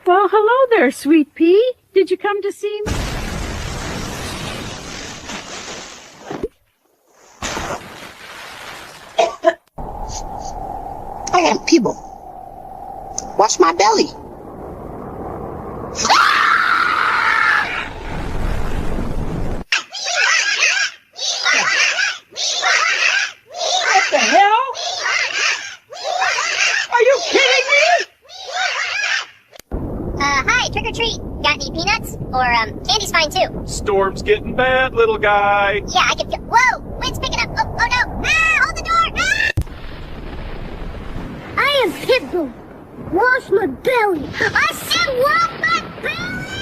Well, hello there, sweet pea. Did you come to see me? I am people. Watch my belly. What the hell? Are you kidding me? Hi, trick or treat. Got any peanuts? Or, candy's fine too. Storm's getting bad, little guy. Yeah, I can feel. Whoa! Wind's picking up. Oh no! Ah! Hold the door! Ah! I am Pitbull. Wash my belly. I said wash my belly!